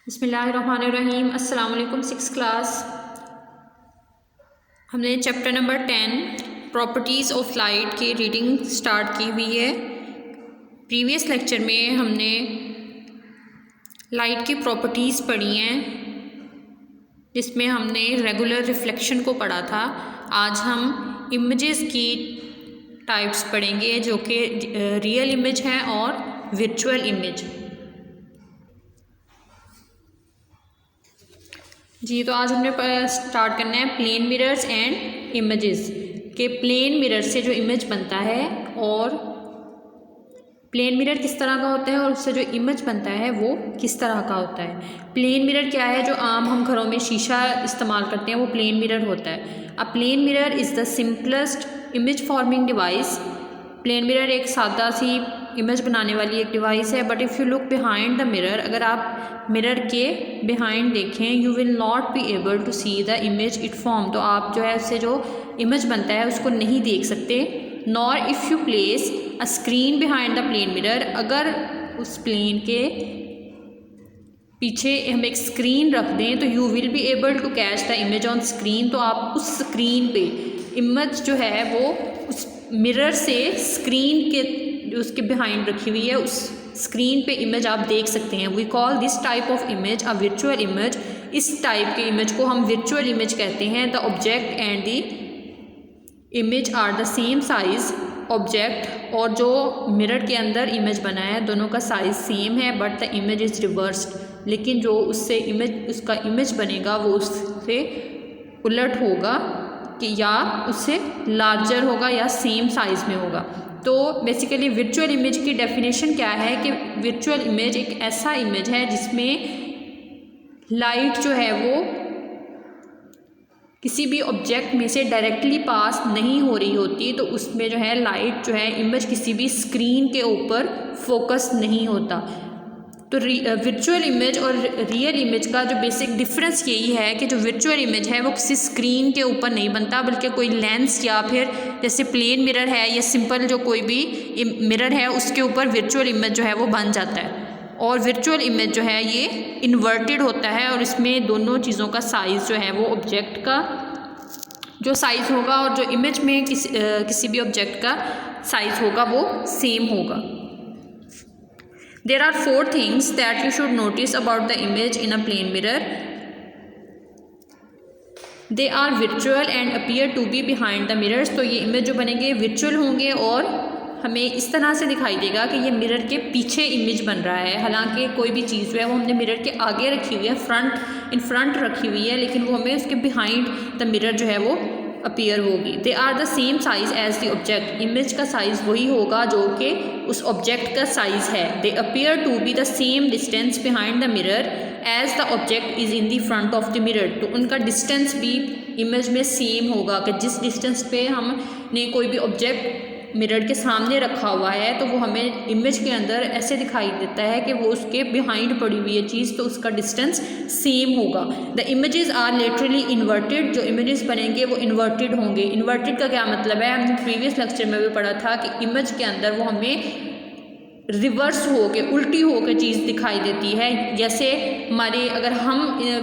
बिस्मिल्लाहिर्रहमानिर्रहीम। अस्सलाम वालेकुम। 6th क्लास हमने chapter number 10 properties of light की रीडिंग स्टार्ट की हुई है। प्रीवियस लेक्चर में हमने लाइट की प्रॉपर्टीज़ पढ़ी हैं, जिसमें हमने रेगुलर रिफ्लेक्शन को पढ़ा था। आज हम इमेजेस की टाइप्स पढ़ेंगे, जो कि रियल इमेज है और वर्चुअल इमेज। जी, तो आज हमने स्टार्ट करना है प्लेन मिरर्स एंड इमेजेस के। प्लेन मिरर से जो इमेज बनता है और प्लेन मिरर किस तरह का होता है और उससे जो इमेज बनता है वो किस तरह का होता है। प्लेन मिरर क्या है? जो आम हम घरों में शीशा इस्तेमाल करते हैं वो प्लेन मिरर होता है। A plane mirror is the simplest image forming device. Plane mirror एक सादा सी इमेज बनाने वाली एक डिवाइस है। But if you look behind the mirror, अगर आप मिरर के बिहाइंड देखें, you will not be able to see the image it form, तो आप जो है उससे जो इमेज बनता है उसको नहीं देख सकते। Nor if you place a screen behind the plane mirror, अगर उस प्लेन के पीछे हम एक स्क्रीन रख दें तो you will be able to catch the image on screen, तो आप उस स्क्रीन पे इमेज जो है वो उस मिरर से स्क्रीन के जो उसके बिहाइंड रखी हुई है उस स्क्रीन पे इमेज आप देख सकते हैं। We call this type of image a virtual image. इस टाइप के इमेज को हम वर्चुअल इमेज कहते हैं। The object and the image are the same size. Object और जो मिरर के अंदर इमेज बना है दोनों का साइज सेम है, but the image is reversed, लेकिन जो उससे इमेज उसका इमेज बनेगा वो उससे उलट होगा कि या उससे लार्जर होगा या सेम साइज़ में होगा। तो बेसिकली वर्चुअल इमेज की डेफिनेशन क्या है कि वर्चुअल इमेज एक ऐसा इमेज है जिसमें लाइट जो है वो किसी भी ऑब्जेक्ट में से डायरेक्टली पास नहीं हो रही होती, तो उसमें जो है लाइट जो है इमेज किसी भी स्क्रीन के ऊपर फोकस नहीं होता। तो वर्चुअल इमेज और रियल इमेज का जो बेसिक डिफरेंस यही है कि जो वर्चुअल इमेज है वो किसी स्क्रीन के ऊपर नहीं बनता, बल्कि कोई लेंस या फिर जैसे प्लेन मिरर है या सिंपल जो कोई भी मिरर है उसके ऊपर वर्चुअल इमेज जो है वो बन जाता है। और वर्चुअल इमेज जो है ये इन्वर्टेड होता है और इसमें दोनों चीज़ों का साइज़ जो है वो ऑब्जेक्ट का जो साइज़ होगा और जो इमेज में किसी भी ऑब्जेक्ट का साइज़ होगा वो सेम होगा। There are 4 things that you should notice about the image in a plane mirror. They are virtual and appear to be behind the mirrors. तो ये इमेज जो बनेंगे वर्चुअल होंगे और हमें इस तरह से दिखाई देगा कि ये मिरर के पीछे इमेज बन रहा है। हालांकि कोई भी चीज़ जो है वो हमने मिरर के आगे रखी हुई है, इन फ्रंट रखी हुई है, लेकिन वो हमें उसके बिहाइंड द मिरर जो है वो अपीयर होगी। They are the same size as the object. Image का साइज़ वही होगा जो कि उस ऑब्जेक्ट का साइज़ है। They appear to be the same distance behind the mirror as the object is in the front of the mirror. तो उनका डिस्टेंस भी इमेज में सेम होगा कि जिस डिस्टेंस पे हमने कोई भी ऑब्जेक्ट मिरर के सामने रखा हुआ है तो वो हमें इमेज के अंदर ऐसे दिखाई देता है कि वो उसके बिहाइंड पड़ी हुई है चीज़, तो उसका डिस्टेंस सेम होगा। The images are laterally inverted. जो इमेजेस बनेंगे वो इन्वर्टेड होंगे। इन्वर्टेड का क्या मतलब है? हमने प्रीवियस लेक्चर में भी पढ़ा था कि इमेज के अंदर वो हमें रिवर्स हो के उल्टी हो के चीज़ दिखाई देती है। जैसे हमारे अगर हम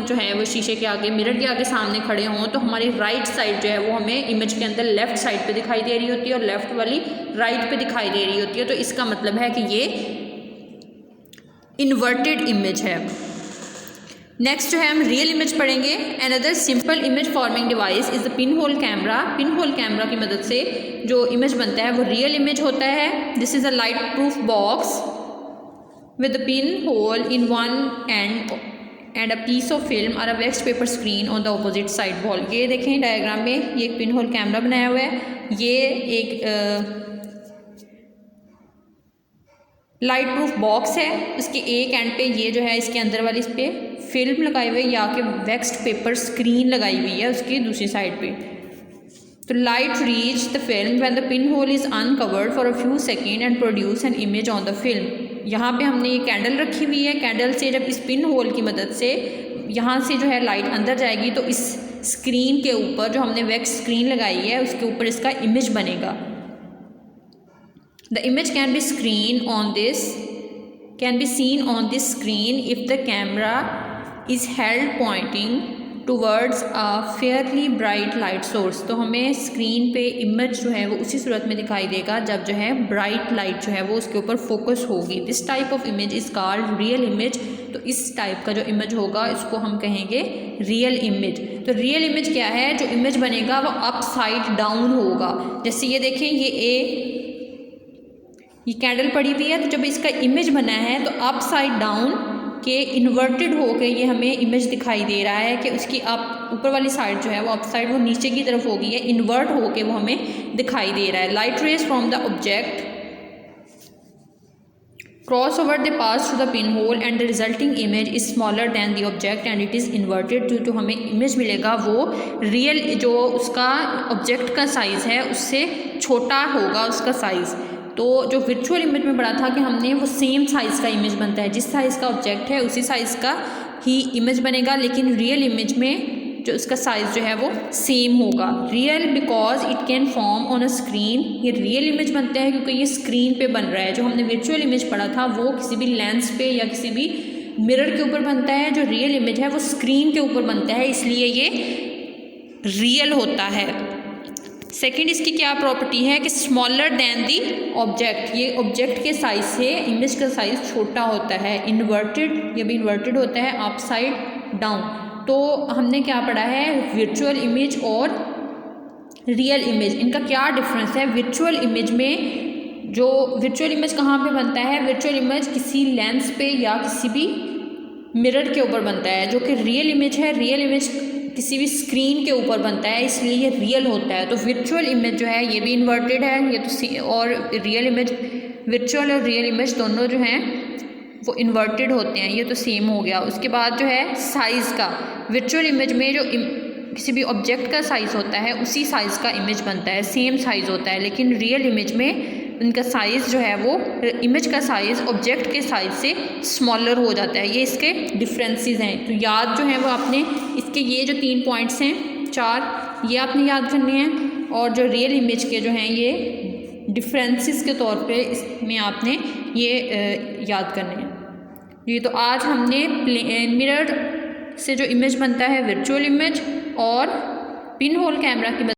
जो है वो शीशे के आगे मिरर के आगे सामने खड़े हों तो हमारी राइट साइड जो है वो हमें इमेज के अंदर लेफ़्ट साइड पे दिखाई दे रही होती है और लेफ़्ट वाली राइट पे दिखाई दे रही होती है। तो इसका मतलब है कि ये इन्वर्टेड इमेज है। नेक्स्ट जो है हम रियल इमेज पढ़ेंगे। Another simple image forming device is the pin hole camera. Pin hole camera की मदद से जो इमेज बनता है वो रियल इमेज होता है। This is a light proof box with the pin hole in one end a piece of film और a wax paper screen on the opposite side wall. ये देखें डायग्राम में ये एक पिन होल कैमरा बनाया हुआ है। ये एक लाइट प्रूफ बॉक्स है। उसके एक एंड पे ये जो है इसके अंदर वाली इस पर फिल्म लगाई हुई है या कि वेक्स्ड पेपर स्क्रीन लगाई हुई है उसकी दूसरी साइड पे। तो light reach the film when the pin whole is uncovered for a few second and produce an image on the film. यहाँ पे हमने ये कैंडल रखी हुई है। कैंडल से जब इस पिन होल की मदद से यहाँ से जो है लाइट अंदर जाएगी तो इस स्क्रीन के ऊपर जो हमने वेक्स स्क्रीन लगाई है उसके ऊपर इसका इमेज बनेगा। The image can be seen on this screen if the camera is held pointing towards a fairly bright light source. तो हमें स्क्रीन पे इमेज जो है वो उसी सूरत में दिखाई देगा जब जो है ब्राइट लाइट जो है वो उसके ऊपर फोकस होगी। This type of image is called real image. तो इस टाइप का जो इमेज होगा इसको हम कहेंगे रियल इमेज। तो रियल इमेज क्या है, जो इमेज बनेगा वो अपसाइड डाउन होगा। जैसे ये देखें, ये कैंडल पड़ी हुई है, तो जब इसका इमेज बना है तो अपसाइड डाउन के इन्वर्टेड होके ये हमें इमेज दिखाई दे रहा है कि उसकी अप ऊपर वाली साइड जो है वो अप साइड वो नीचे की तरफ होगी है, इन्वर्ट होके वो हमें दिखाई दे रहा है। Light rays from the object cross over the pass to the pin hole and the resulting image is smaller than the object and it is inverted. जो हमें इमेज मिलेगा वो रियल जो उसका ऑब्जेक्ट का साइज़ है उससे छोटा होगा उसका साइज़। तो जो वर्चुअल इमेज में पढ़ा था कि हमने वो सेम साइज़ का इमेज बनता है, जिस साइज़ का ऑब्जेक्ट है उसी साइज़ का ही इमेज बनेगा, लेकिन रियल इमेज में जो उसका साइज़ जो है वो सेम होगा। Real because it can form on a screen. ये रियल इमेज बनता है क्योंकि ये स्क्रीन पे बन रहा है। जो हमने वर्चुअल इमेज पढ़ा था वो किसी भी लेंस पे या किसी भी मिरर के ऊपर बनता है, जो रियल इमेज है वो स्क्रीन के ऊपर बनता है, इसलिए ये रियल होता है। सेकंड इसकी क्या प्रॉपर्टी है कि स्मॉलर दैन दी ऑब्जेक्ट, ये ऑब्जेक्ट के साइज से इमेज का साइज छोटा होता है। इन्वर्टेड, ये भी इन्वर्टेड होता है अपसाइड डाउन। तो हमने क्या पढ़ा है, वर्चुअल इमेज और रियल इमेज, इनका क्या डिफरेंस है। वर्चुअल इमेज में जो वर्चुअल इमेज कहाँ पे बनता है, वर्चुअल इमेज किसी लेंस पे या किसी भी मिरर के ऊपर बनता है, जो कि रियल इमेज है, रियल इमेज किसी भी स्क्रीन के ऊपर बनता है, इसलिए ये रियल होता है। तो वर्चुअल इमेज जो है ये भी इन्वर्टेड है, ये तो और रियल इमेज, वर्चुअल और रियल इमेज दोनों जो हैं वो इन्वर्टेड होते हैं, ये तो सेम हो गया। उसके बाद जो है साइज़ का, वर्चुअल इमेज में जो किसी भी ऑब्जेक्ट का साइज़ होता है उसी साइज़ का इमेज बनता है, सेम साइज़ होता है, लेकिन रियल इमेज में उनका साइज़ जो है वो इमेज का साइज़ ऑब्जेक्ट के साइज़ से स्मॉलर हो जाता है। ये इसके डिफरेंसेस हैं। तो याद जो है वो आपने इसके ये जो 3 पॉइंट्स हैं 4, ये आपने याद करने हैं, और जो रियल इमेज के जो हैं ये डिफरेंसेस के तौर पे इसमें आपने ये याद करने हैं। ये तो आज हमने मिरर से जो इमेज बनता है वर्चुअल इमेज और पिन होल कैमरा की